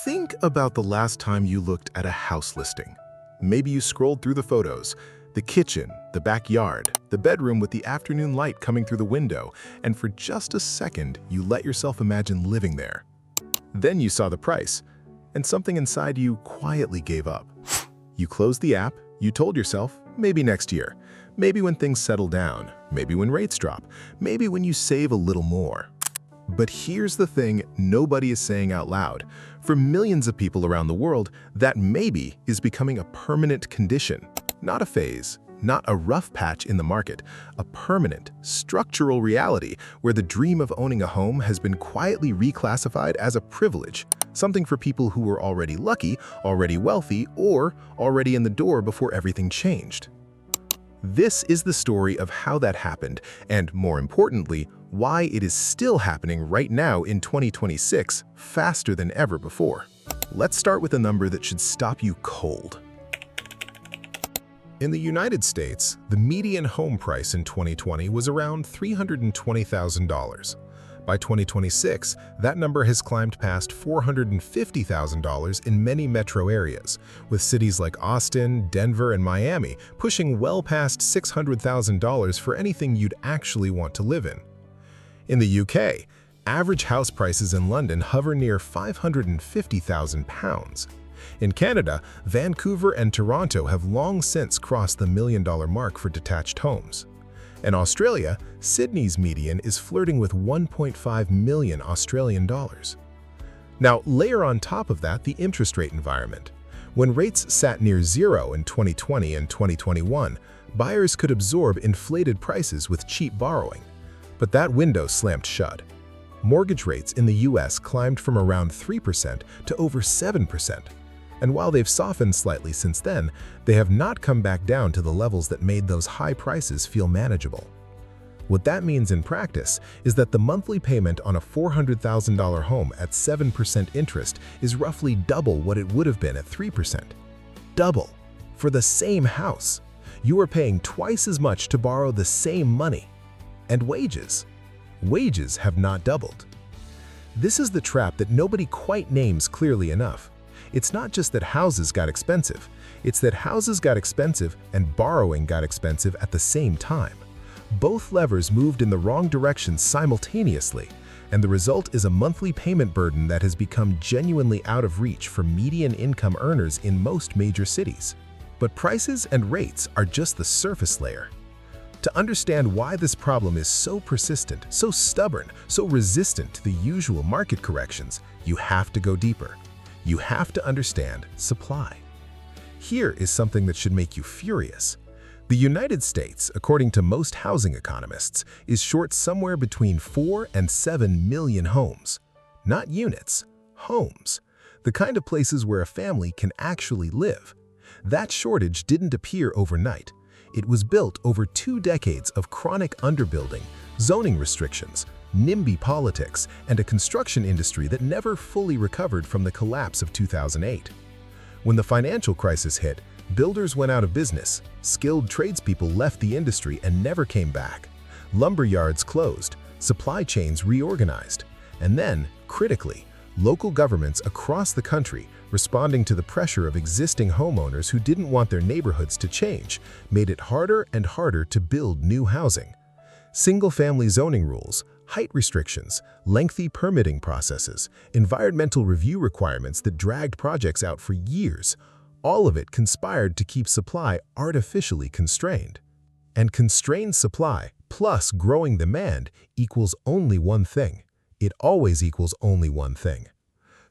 Think about the last time you looked at a house listing. Maybe you scrolled through the photos, the kitchen, the backyard, the bedroom with the afternoon light coming through the window, and for just a second, you let yourself imagine living there. Then you saw the price, and something inside you quietly gave up. You closed the app, you told yourself, maybe next year, maybe when things settle down, maybe when rates drop, maybe when you save a little more. But here's the thing nobody is saying out loud. For millions of people around the world, that maybe is becoming a permanent condition. Not a phase, not a rough patch in the market, a permanent, structural reality where the dream of owning a home has been quietly reclassified as a privilege, something for people who were already lucky, already wealthy, or already in the door before everything changed. This is the story of how that happened, and more importantly, why it is still happening right now in 2026, faster than ever before. Let's start with a number that should stop you cold. In the United States, the median home price in 2020 was around $320,000. By 2026, that number has climbed past $450,000 in many metro areas, with cities like Austin, Denver, and Miami pushing well past $600,000 for anything you'd actually want to live in. In the UK, average house prices in London hover near £550,000. In Canada, Vancouver and Toronto have long since crossed the $1 million mark for detached homes. In Australia, Sydney's median is flirting with 1.5 million Australian dollars. Now, layer on top of that the interest rate environment. When rates sat near zero in 2020 and 2021, buyers could absorb inflated prices with cheap borrowing. But that window slammed shut. Mortgage rates in the US climbed from around 3% to over 7%. And while they've softened slightly since then, they have not come back down to the levels that made those high prices feel manageable. What that means in practice is that the monthly payment on a $400,000 home at 7% interest is roughly double what it would have been at 3%. Double. For the same house. You are paying twice as much to borrow the same money. And wages. Wages have not doubled. This is the trap that nobody quite names clearly enough. It's not just that houses got expensive, it's that houses got expensive and borrowing got expensive at the same time. Both levers moved in the wrong direction simultaneously, and the result is a monthly payment burden that has become genuinely out of reach for median income earners in most major cities. But prices and rates are just the surface layer. To understand why this problem is so persistent, so stubborn, so resistant to the usual market corrections, you have to go deeper. You have to understand supply. Here is something that should make you furious. The United States, according to most housing economists, is short somewhere between 4 and 7 million homes. Not units, homes. The kind of places where a family can actually live. That shortage didn't appear overnight. It was built over 2 decades of chronic underbuilding, zoning restrictions, NIMBY politics, and a construction industry that never fully recovered from the collapse of 2008. When the financial crisis hit, builders went out of business, skilled tradespeople left the industry and never came back, lumber yards closed, supply chains reorganized, and then, critically, local governments across the country, responding to the pressure of existing homeowners who didn't want their neighborhoods to change, made it harder and harder to build new housing. Single-family zoning rules, height restrictions, lengthy permitting processes, environmental review requirements that dragged projects out for years, all of it conspired to keep supply artificially constrained. And constrained supply plus growing demand equals only one thing. It always equals only one thing.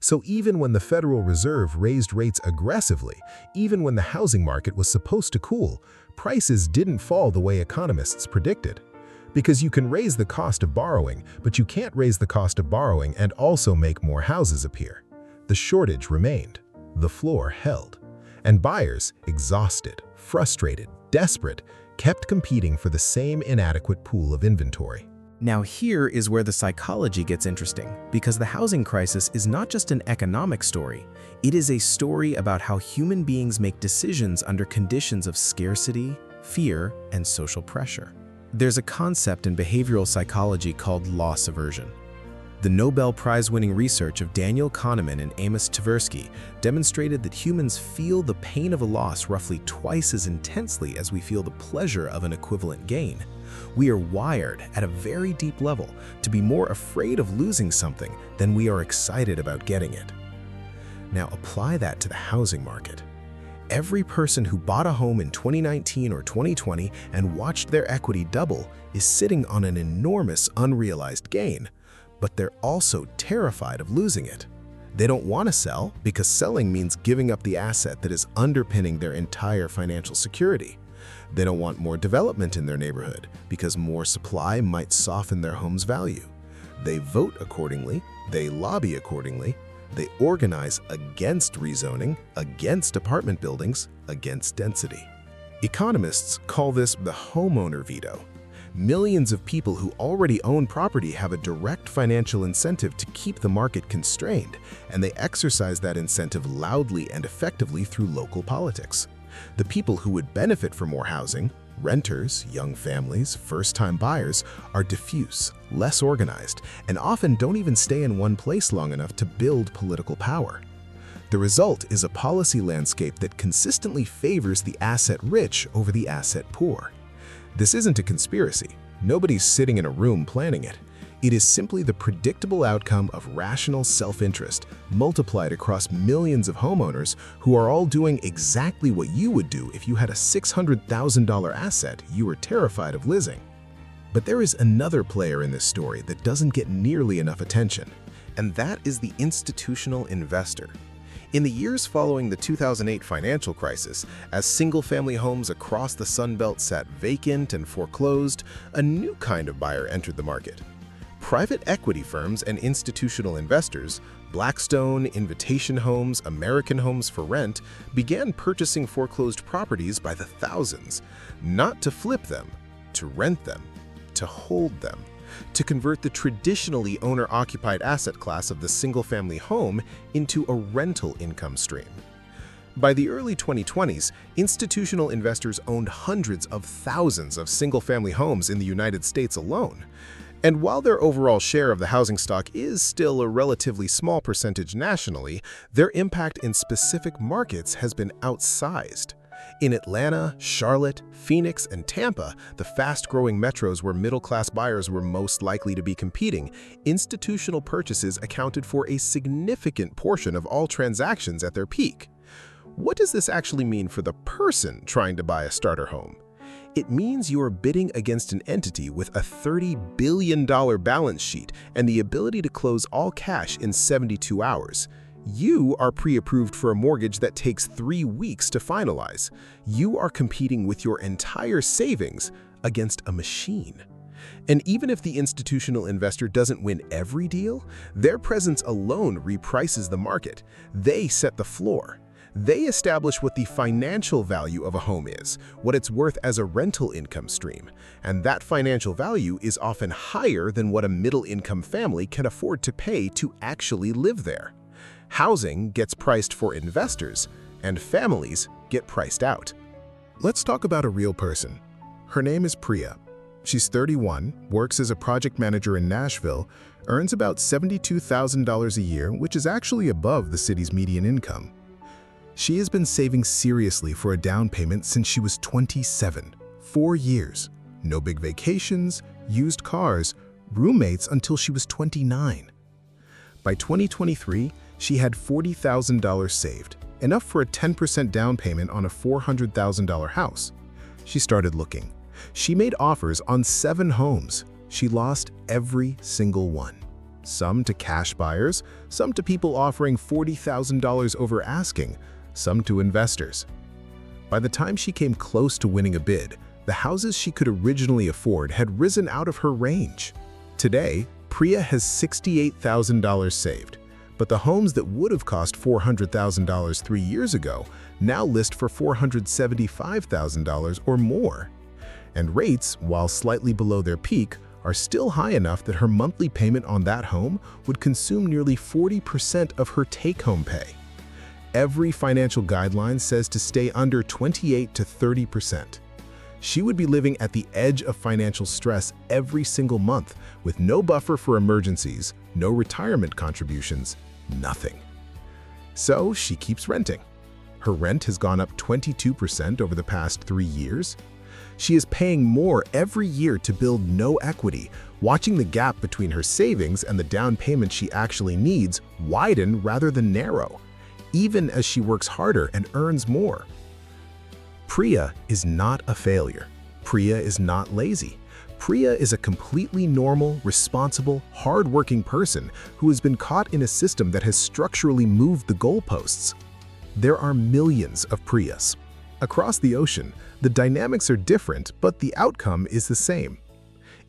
So even when the Federal Reserve raised rates aggressively, even when the housing market was supposed to cool, prices didn't fall the way economists predicted. Because you can raise the cost of borrowing, but you can't raise the cost of borrowing and also make more houses appear. The shortage remained. The floor held. And buyers, exhausted, frustrated, desperate, kept competing for the same inadequate pool of inventory. Now here is where the psychology gets interesting, because the housing crisis is not just an economic story. It is a story about how human beings make decisions under conditions of scarcity, fear, and social pressure. There's a concept in behavioral psychology called loss aversion. The Nobel Prize-winning research of Daniel Kahneman and Amos Tversky demonstrated that humans feel the pain of a loss roughly twice as intensely as we feel the pleasure of an equivalent gain. We are wired at a very deep level to be more afraid of losing something than we are excited about getting it. Now apply that to the housing market. Every person who bought a home in 2019 or 2020 and watched their equity double is sitting on an enormous unrealized gain, but they're also terrified of losing it. They don't want to sell because selling means giving up the asset that is underpinning their entire financial security. They don't want more development in their neighborhood because more supply might soften their home's value. They vote accordingly, they lobby accordingly, they organize against rezoning, against apartment buildings, against density. Economists call this the homeowner veto. Millions of people who already own property have a direct financial incentive to keep the market constrained, and they exercise that incentive loudly and effectively through local politics. The people who would benefit from more housing, renters, young families, first-time buyers, are diffuse, less organized, and often don't even stay in one place long enough to build political power. The result is a policy landscape that consistently favors the asset-rich over the asset-poor. This isn't a conspiracy. Nobody's sitting in a room planning it. It is simply the predictable outcome of rational self-interest multiplied across millions of homeowners who are all doing exactly what you would do if you had a $600,000 asset you were terrified of losing. But there is another player in this story that doesn't get nearly enough attention, and that is the institutional investor. In the years following the 2008 financial crisis, as single-family homes across the Sun Belt sat vacant and foreclosed, a new kind of buyer entered the market. Private equity firms and institutional investors, Blackstone, Invitation Homes, American Homes for Rent, began purchasing foreclosed properties by the thousands, not to flip them, to rent them, to hold them, to convert the traditionally owner-occupied asset class of the single-family home into a rental income stream. By the early 2020s, institutional investors owned hundreds of thousands of single-family homes in the United States alone. And while their overall share of the housing stock is still a relatively small percentage nationally, their impact in specific markets has been outsized. In Atlanta, Charlotte, Phoenix, and Tampa, the fast-growing metros where middle-class buyers were most likely to be competing, institutional purchases accounted for a significant portion of all transactions at their peak. What does this actually mean for the person trying to buy a starter home? It means you are bidding against an entity with a $30 billion balance sheet and the ability to close all cash in 72 hours. You are pre-approved for a mortgage that takes 3 weeks to finalize. You are competing with your entire savings against a machine. And even if the institutional investor doesn't win every deal, their presence alone reprices the market. They set the floor. They establish what the financial value of a home is, what it's worth as a rental income stream, and that financial value is often higher than what a middle-income family can afford to pay to actually live there. Housing gets priced for investors, and families get priced out. Let's talk about a real person. Her name is Priya. She's 31, works as a project manager in Nashville, earns about $72,000 a year, which is actually above the city's median income. She has been saving seriously for a down payment since she was 27, 4 years. No big vacations, used cars, roommates until she was 29. By 2023, she had $40,000 saved, enough for a 10% down payment on a $400,000 house. She started looking. She made offers on 7 homes. She lost every single one. Some to cash buyers, some to people offering $40,000 over asking, some to investors. By the time she came close to winning a bid, the houses she could originally afford had risen out of her range. Today, Priya has $68,000 saved, but the homes that would have cost $400,000 3 years ago now list for $475,000 or more. And rates, while slightly below their peak, are still high enough that her monthly payment on that home would consume nearly 40% of her take-home pay. Every financial guideline says to stay under 28 to 30%. She would be living at the edge of financial stress every single month with no buffer for emergencies, no retirement contributions, nothing. So she keeps renting. Her rent has gone up 22% over the past 3 years. She is paying more every year to build no equity, watching the gap between her savings and the down payment she actually needs widen rather than narrow, even as she works harder and earns more. Priya is not a failure. Priya is not lazy. Priya is a completely normal, responsible, hard-working person who has been caught in a system that has structurally moved the goalposts. There are millions of Priyas. Across the ocean, the dynamics are different, but the outcome is the same.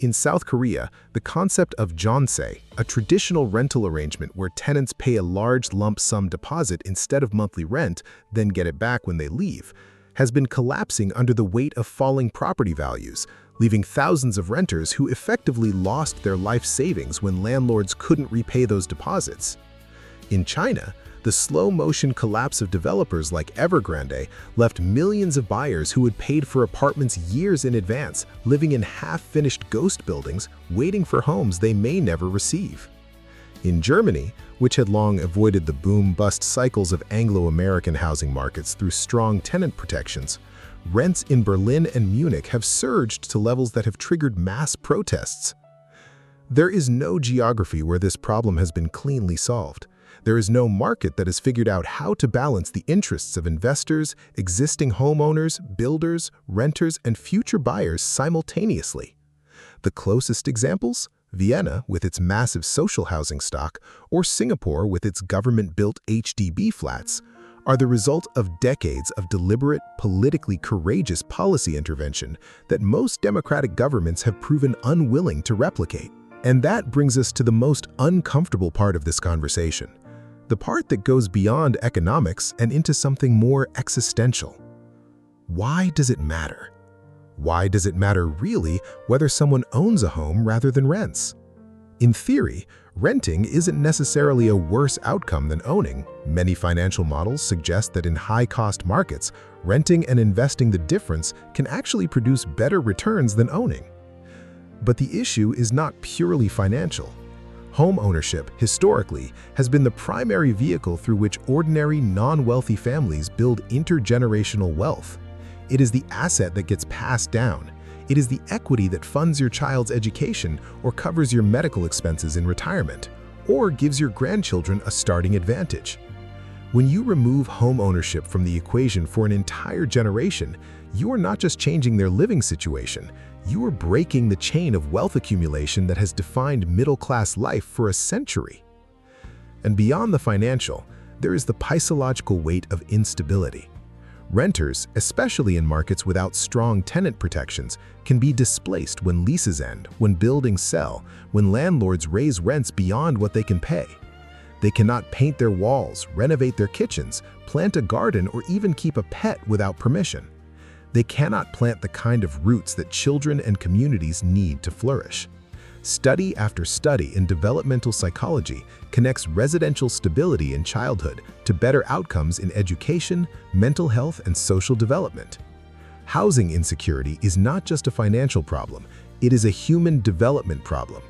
In South Korea, the concept of jeonse, a traditional rental arrangement where tenants pay a large lump sum deposit instead of monthly rent, then get it back when they leave, has been collapsing under the weight of falling property values, leaving thousands of renters who effectively lost their life savings when landlords couldn't repay those deposits. In China, the slow-motion collapse of developers like Evergrande left millions of buyers who had paid for apartments years in advance, living in half-finished ghost buildings, waiting for homes they may never receive. In Germany, which had long avoided the boom-bust cycles of Anglo-American housing markets through strong tenant protections, rents in Berlin and Munich have surged to levels that have triggered mass protests. There is no geography where this problem has been cleanly solved. There is no market that has figured out how to balance the interests of investors, existing homeowners, builders, renters, and future buyers simultaneously. The closest examples? Vienna with its massive social housing stock, or Singapore with its government-built HDB flats, are the result of decades of deliberate, politically courageous policy intervention that most democratic governments have proven unwilling to replicate. And that brings us to the most uncomfortable part of this conversation, the part that goes beyond economics and into something more existential. Why does it matter? Why does it matter really whether someone owns a home rather than rents? In theory, renting isn't necessarily a worse outcome than owning. Many financial models suggest that in high-cost markets, renting and investing the difference can actually produce better returns than owning. But the issue is not purely financial. Home ownership, historically, has been the primary vehicle through which ordinary, non-wealthy families build intergenerational wealth. It is the asset that gets passed down. It is the equity that funds your child's education or covers your medical expenses in retirement, or gives your grandchildren a starting advantage. When you remove home ownership from the equation for an entire generation, you are not just changing their living situation, you are breaking the chain of wealth accumulation that has defined middle-class life for a century. And beyond the financial, there is the psychological weight of instability. Renters, especially in markets without strong tenant protections, can be displaced when leases end, when buildings sell, when landlords raise rents beyond what they can pay. They cannot paint their walls, renovate their kitchens, plant a garden, or even keep a pet without permission. They cannot plant the kind of roots that children and communities need to flourish. Study after study in developmental psychology connects residential stability in childhood to better outcomes in education, mental health, and social development. Housing insecurity is not just a financial problem, it is a human development problem.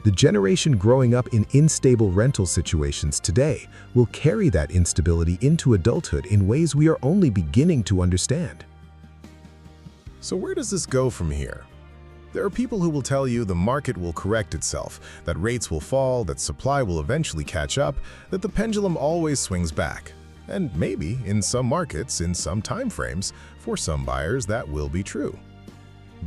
The generation growing up in unstable rental situations today will carry that instability into adulthood in ways we are only beginning to understand. So where does this go from here? There are people who will tell you the market will correct itself, that rates will fall, that supply will eventually catch up, that the pendulum always swings back. And maybe, in some markets, in some time frames, for some buyers that will be true.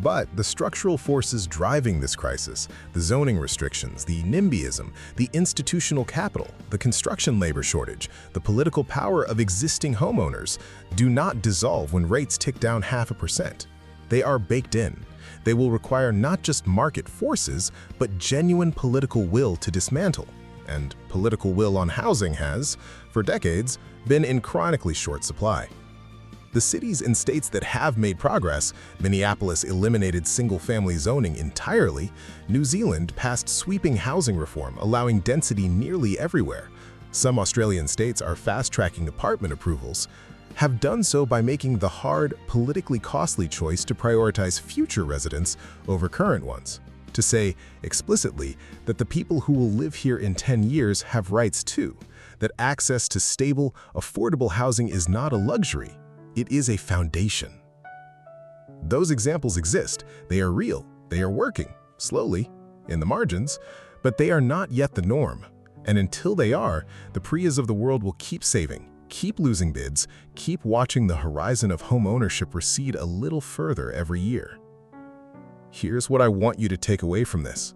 But the structural forces driving this crisis, the zoning restrictions, the NIMBYism, the institutional capital, the construction labor shortage, the political power of existing homeowners, do not dissolve when rates tick down 0.5%. They are baked in. They will require not just market forces, but genuine political will to dismantle. And political will on housing has, for decades, been in chronically short supply. The cities and states that have made progress, Minneapolis eliminated single-family zoning entirely, New Zealand passed sweeping housing reform allowing density nearly everywhere. Some Australian states are fast-tracking apartment approvals, have done so by making the hard, politically costly choice to prioritize future residents over current ones. to say explicitly that the people who will live here in 10 years have rights too, that access to stable, affordable housing is not a luxury, it is a foundation. Those examples exist, they are real, they are working, slowly, in the margins, but they are not yet the norm. And until they are, the Prias of the world will keep saving, keep losing bids, keep watching the horizon of homeownership recede a little further every year. Here's what I want you to take away from this.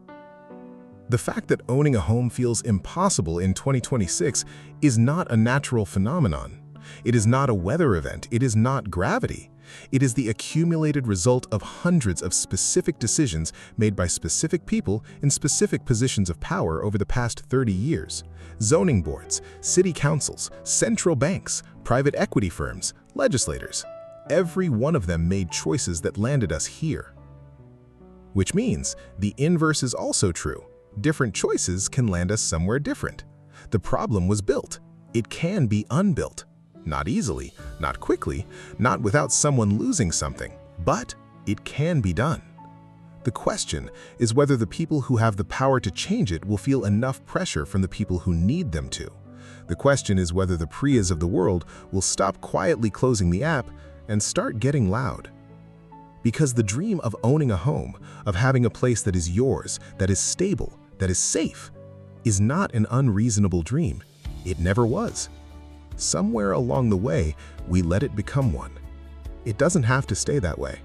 The fact that owning a home feels impossible in 2026 is not a natural phenomenon. It is not a weather event. It is not gravity. It is the accumulated result of hundreds of specific decisions made by specific people in specific positions of power over the past 30 years. Zoning boards, city councils, central banks, private equity firms, legislators. Every one of them made choices that landed us here. Which means the inverse is also true. Different choices can land us somewhere different. The problem was built. It can be unbuilt. Not easily, not quickly, not without someone losing something, but it can be done. The question is whether the people who have the power to change it will feel enough pressure from the people who need them to. The question is whether the Prias of the world will stop quietly closing the app and start getting loud. Because the dream of owning a home, of having a place that is yours, that is stable, that is safe, is not an unreasonable dream. It never was. Somewhere along the way, we let it become one. It doesn't have to stay that way.